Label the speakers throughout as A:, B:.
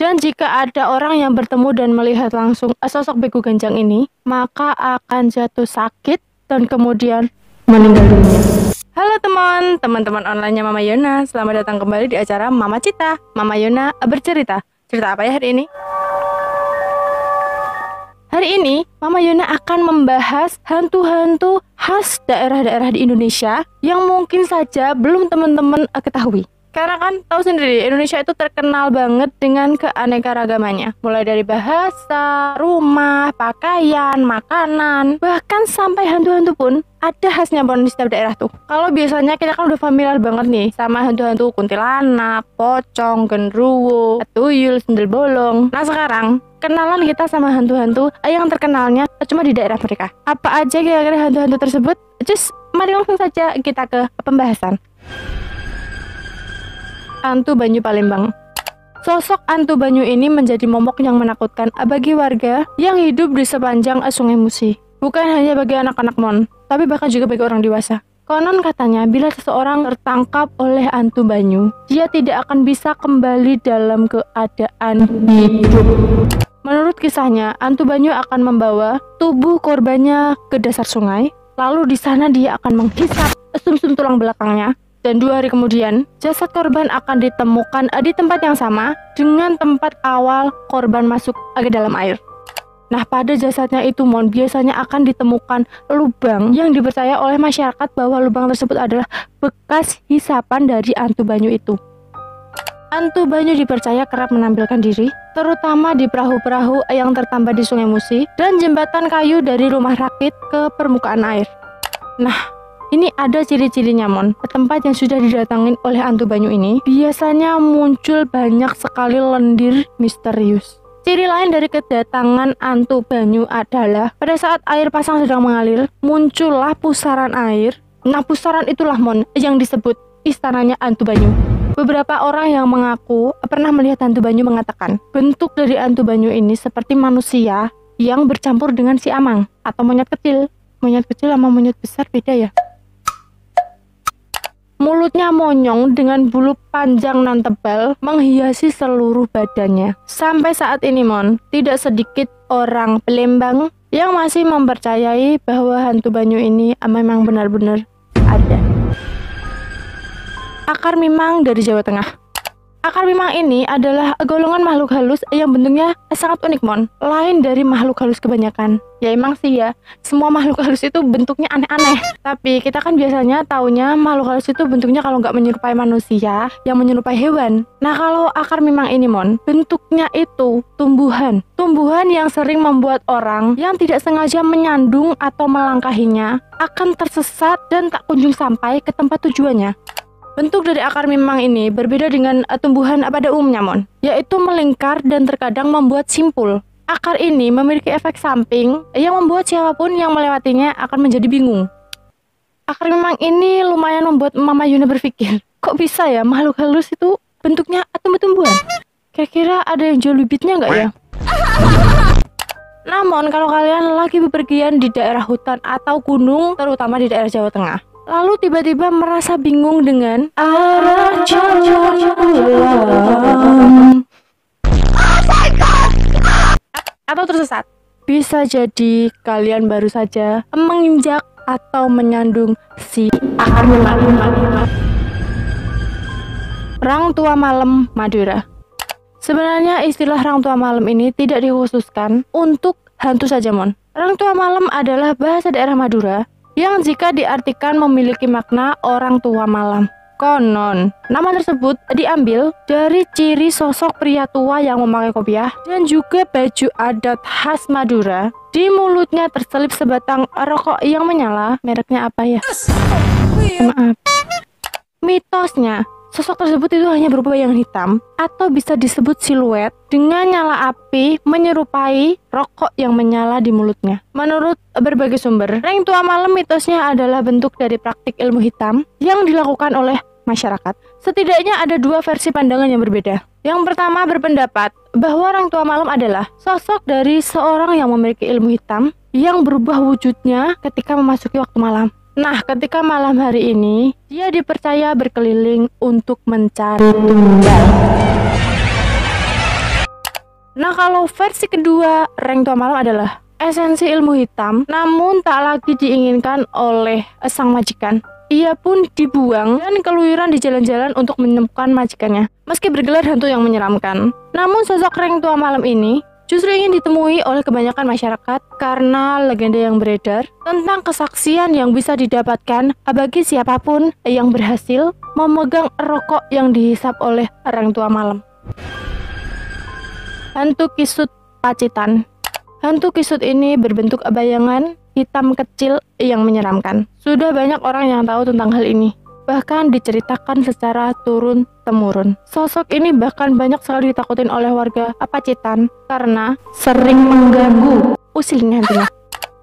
A: Dan jika ada orang yang bertemu dan melihat langsung sosok Beku Ganjang ini, maka akan jatuh sakit dan kemudian meninggal dunia. Halo teman-teman online-nya Mama Yona. Selamat datang kembali di acara Mama Cita. Mama Yona bercerita. Cerita apa ya hari ini? Hari ini Mama Yona akan membahas hantu-hantu khas daerah-daerah di Indonesia yang mungkin saja belum teman-teman ketahui. Karena kan tahu sendiri, Indonesia itu terkenal banget dengan keanekaragamannya. Mulai dari bahasa, rumah, pakaian, makanan, bahkan sampai hantu-hantu pun ada khasnya Bon di setiap daerah tuh. Kalau biasanya kita kan udah familiar banget nih sama hantu-hantu kuntilanak, pocong, genderuwo, tuyul, sendal bolong. Nah sekarang kenalan kita sama hantu-hantu yang terkenalnya cuma di daerah mereka. Apa aja kira-kira hantu-hantu tersebut? Just mari langsung saja kita ke pembahasan. Hantu Banyu Palembang. Sosok hantu Banyu ini menjadi momok yang menakutkan bagi warga yang hidup di sepanjang Sungai Musi. Bukan hanya bagi anak-anak Mon, tapi bahkan juga bagi orang dewasa. Konon katanya bila seseorang tertangkap oleh hantu Banyu, dia tidak akan bisa kembali dalam keadaan hidup. Menurut kisahnya, hantu Banyu akan membawa tubuh korbannya ke dasar sungai, lalu di sana dia akan menghisap sumsum tulang belakangnya. Dan 2 hari kemudian, jasad korban akan ditemukan di tempat yang sama dengan tempat awal korban masuk ke dalam air. Nah, pada jasadnya itu Mon, biasanya akan ditemukan lubang yang dipercaya oleh masyarakat bahwa lubang tersebut adalah bekas hisapan dari hantu Banyu itu. Hantu Banyu dipercaya kerap menampilkan diri, terutama di perahu-perahu yang tertambat di Sungai Musi dan jembatan kayu dari rumah rakit ke permukaan air. Nah, ini ada ciri-cirinya Mon. Tempat yang sudah didatangin oleh hantu Banyu ini biasanya muncul banyak sekali lendir misterius. Ciri lain dari kedatangan hantu Banyu adalah pada saat air pasang sedang mengalir, muncullah pusaran air. Nah, pusaran itulah Mon yang disebut istananya hantu Banyu. Beberapa orang yang mengaku pernah melihat hantu Banyu mengatakan, bentuk dari hantu Banyu ini seperti manusia yang bercampur dengan si amang atau monyet kecil. Monyet kecil sama monyet besar beda ya? Mulutnya monyong dengan bulu panjang nan tebal menghiasi seluruh badannya. Sampai saat ini Mon, tidak sedikit orang Palembang yang masih mempercayai bahwa hantu Banyu ini memang benar-benar ada. Akar Mimang dari Jawa Tengah. Akar Mimang ini adalah golongan makhluk halus yang bentuknya sangat unik Mon, lain dari makhluk halus kebanyakan. Ya emang sih ya, semua makhluk halus itu bentuknya aneh-aneh. Tapi kita kan biasanya taunya makhluk halus itu bentuknya kalau nggak menyerupai manusia, yang menyerupai hewan. Nah kalau Akar Mimang ini Mon, bentuknya itu tumbuhan. Tumbuhan yang sering membuat orang yang tidak sengaja menyandung atau melangkahinya akan tersesat dan tak kunjung sampai ke tempat tujuannya. Bentuk dari akar mimang ini berbeda dengan tumbuhan pada umumnya Mon, yaitu melingkar dan terkadang membuat simpul. Akar ini memiliki efek samping yang membuat siapapun yang melewatinya akan menjadi bingung. Akar mimang ini lumayan membuat Mama Yuna berpikir, kok bisa ya makhluk halus itu bentuknya tumbuh-tumbuhan? Kira-kira ada yang jual bibitnya nggak ya? Namun kalau kalian lagi bepergian di daerah hutan atau gunung, terutama di daerah Jawa Tengah, lalu tiba-tiba merasa bingung dengan arah jalan pulang atau tersesat, bisa jadi kalian baru saja menginjak atau menyandung si akar mimang. Rang Tua Malam Madura. Sebenarnya istilah Rang Tua Malam ini tidak dikhususkan untuk hantu saja Mon. Rang Tua Malam adalah bahasa daerah Madura yang jika diartikan memiliki makna orang tua malam. Konon, nama tersebut diambil dari ciri sosok pria tua yang memakai kopiah dan juga baju adat khas Madura. Di mulutnya terselip sebatang rokok yang menyala. Mereknya apa ya? Maaf. Mitosnya, sosok tersebut itu hanya berupa bayangan hitam atau bisa disebut siluet dengan nyala api menyerupai rokok yang menyala di mulutnya. Menurut berbagai sumber, Rang Tua Malam mitosnya adalah bentuk dari praktik ilmu hitam yang dilakukan oleh masyarakat. Setidaknya ada 2 versi pandangan yang berbeda. Yang pertama berpendapat bahwa Rang Tua Malam adalah sosok dari seorang yang memiliki ilmu hitam yang berubah wujudnya ketika memasuki waktu malam. Nah, ketika malam hari ini, dia dipercaya berkeliling untuk mencari tumbal. Nah, kalau versi kedua, Reng Tua Malam adalah esensi ilmu hitam, namun tak lagi diinginkan oleh sang majikan. Ia pun dibuang dan keluyuran di jalan-jalan untuk menemukan majikannya, meski bergelar hantu yang menyeramkan. Namun sosok Reng Tua Malam ini justru ingin ditemui oleh kebanyakan masyarakat karena legenda yang beredar tentang kesaksian yang bisa didapatkan bagi siapapun yang berhasil memegang rokok yang dihisap oleh Reng Tua Malam. Hantu Kisut Pacitan. Hantu kisut ini berbentuk bayangan hitam kecil yang menyeramkan. Sudah banyak orang yang tahu tentang hal ini, bahkan diceritakan secara turun-temurun. Sosok ini bahkan banyak sekali ditakutin oleh warga Pacitan karena sering mengganggu usilnya hantunya.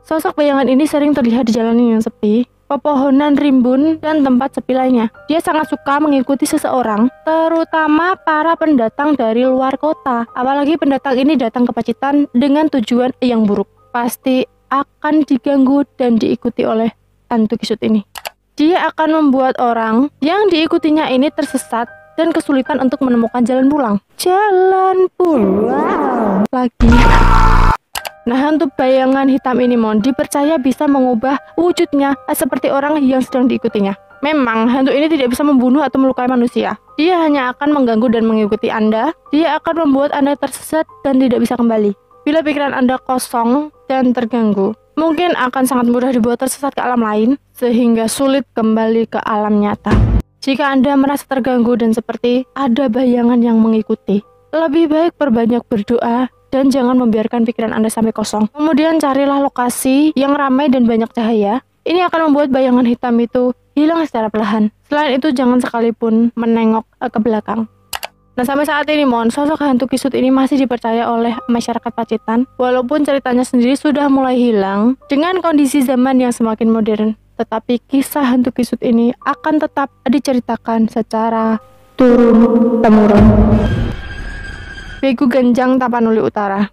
A: Sosok bayangan ini sering terlihat di jalanan yang sepi, pepohonan rimbun, dan tempat sepi lainnya. Dia sangat suka mengikuti seseorang, terutama para pendatang dari luar kota. Apalagi pendatang ini datang ke Pacitan dengan tujuan yang buruk. Pasti akan diganggu dan diikuti oleh hantu kisut ini. Dia akan membuat orang yang diikutinya ini tersesat dan kesulitan untuk menemukan jalan pulang. Jalan pulang lagi. Nah, hantu bayangan hitam ini dipercaya bisa mengubah wujudnya seperti orang yang sedang diikutinya. Memang, hantu ini tidak bisa membunuh atau melukai manusia. Dia hanya akan mengganggu dan mengikuti Anda. Dia akan membuat Anda tersesat dan tidak bisa kembali. Bila pikiran Anda kosong dan terganggu, mungkin akan sangat mudah dibuat tersesat ke alam lain, sehingga sulit kembali ke alam nyata. Jika Anda merasa terganggu dan seperti ada bayangan yang mengikuti, lebih baik perbanyak berdoa dan jangan membiarkan pikiran Anda sampai kosong. Kemudian carilah lokasi yang ramai dan banyak cahaya. Ini akan membuat bayangan hitam itu hilang secara perlahan. Selain itu, jangan sekalipun menengok ke belakang. Nah, sampai saat ini sosok hantu kisut ini masih dipercaya oleh masyarakat Pacitan, walaupun ceritanya sendiri sudah mulai hilang dengan kondisi zaman yang semakin modern. Tetapi kisah hantu kisut ini akan tetap diceritakan secara turun-temurun. Begu Ganjang Tapanuli Utara.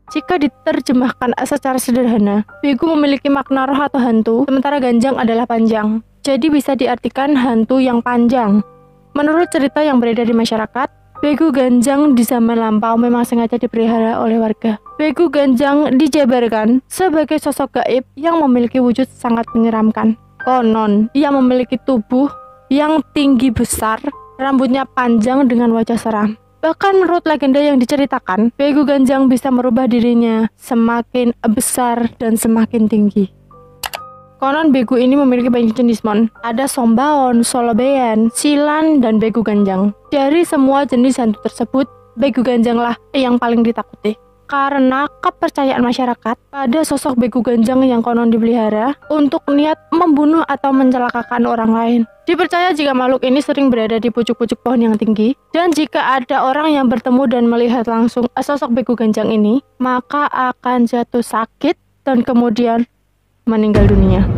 A: Jika diterjemahkan secara sederhana, begu memiliki makna roh atau hantu, sementara ganjang adalah panjang. Jadi bisa diartikan hantu yang panjang. Menurut cerita yang beredar di masyarakat, begu ganjang di zaman lampau memang sengaja dipelihara oleh warga. Begu ganjang dijabarkan sebagai sosok gaib yang memiliki wujud sangat menyeramkan. Konon, ia memiliki tubuh yang tinggi besar, rambutnya panjang dengan wajah seram. Bahkan menurut legenda yang diceritakan, begu ganjang bisa merubah dirinya semakin besar dan semakin tinggi. Konon begu ini memiliki banyak jenis Ada sombaon, solobean, silan, dan begu ganjang. Dari semua jenis hantu tersebut, begu ganjanglah yang paling ditakuti. Karena kepercayaan masyarakat pada sosok begu ganjang yang konon dipelihara untuk niat membunuh atau mencelakakan orang lain. Dipercaya jika makhluk ini sering berada di pucuk-pucuk pohon yang tinggi, dan jika ada orang yang bertemu dan melihat langsung sosok begu ganjang ini, maka akan jatuh sakit dan kemudian meninggal dunia.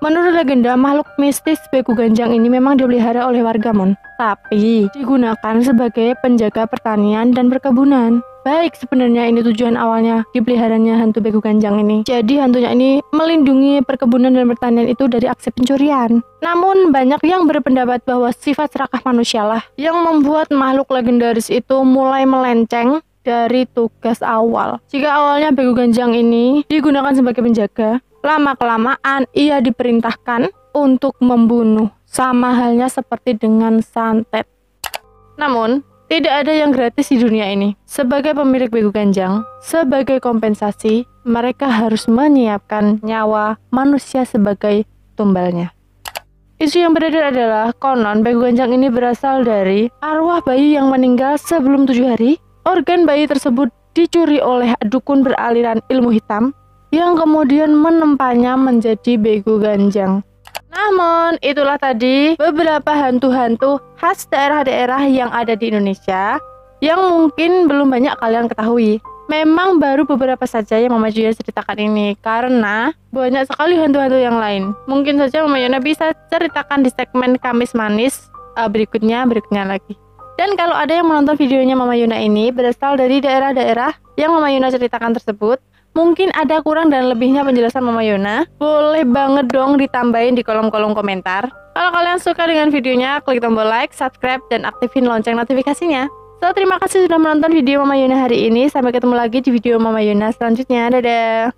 A: Menurut legenda, makhluk mistis begu ganjang ini memang dipelihara oleh warga tapi digunakan sebagai penjaga pertanian dan perkebunan. Baik, sebenarnya ini tujuan awalnya dipeliharanya hantu begu ganjang ini. Jadi hantunya ini melindungi perkebunan dan pertanian itu dari aksi pencurian. Namun banyak yang berpendapat bahwa sifat serakah manusialah yang membuat makhluk legendaris itu mulai melenceng dari tugas awal. Jika awalnya begu ganjang ini digunakan sebagai penjaga, lama-kelamaan ia diperintahkan untuk membunuh, sama halnya seperti dengan santet. Namun, tidak ada yang gratis di dunia ini. Sebagai pemilik begu ganjang, sebagai kompensasi, mereka harus menyiapkan nyawa manusia sebagai tumbalnya. Isu yang beredar adalah konon begu ganjang ini berasal dari arwah bayi yang meninggal sebelum 7 hari. Organ bayi tersebut dicuri oleh dukun beraliran ilmu hitam yang kemudian menempanya menjadi begu ganjang. Namun, itulah tadi beberapa hantu-hantu khas daerah-daerah yang ada di Indonesia yang mungkin belum banyak kalian ketahui. Memang baru beberapa saja yang Mama Yuna ceritakan ini, karena banyak sekali hantu-hantu yang lain. Mungkin saja Mama Yuna bisa ceritakan di segmen Kamis Manis berikutnya lagi. Dan kalau ada yang menonton videonya Mama Yuna ini berasal dari daerah-daerah yang Mama Yuna ceritakan tersebut, mungkin ada kurang dan lebihnya penjelasan Mama Yuna, boleh banget dong ditambahin di kolom-kolom komentar. Kalau kalian suka dengan videonya, klik tombol like, subscribe, dan aktifin lonceng notifikasinya. So, terima kasih sudah menonton video Mama Yuna hari ini. Sampai ketemu lagi di video Mama Yuna selanjutnya. Dadah!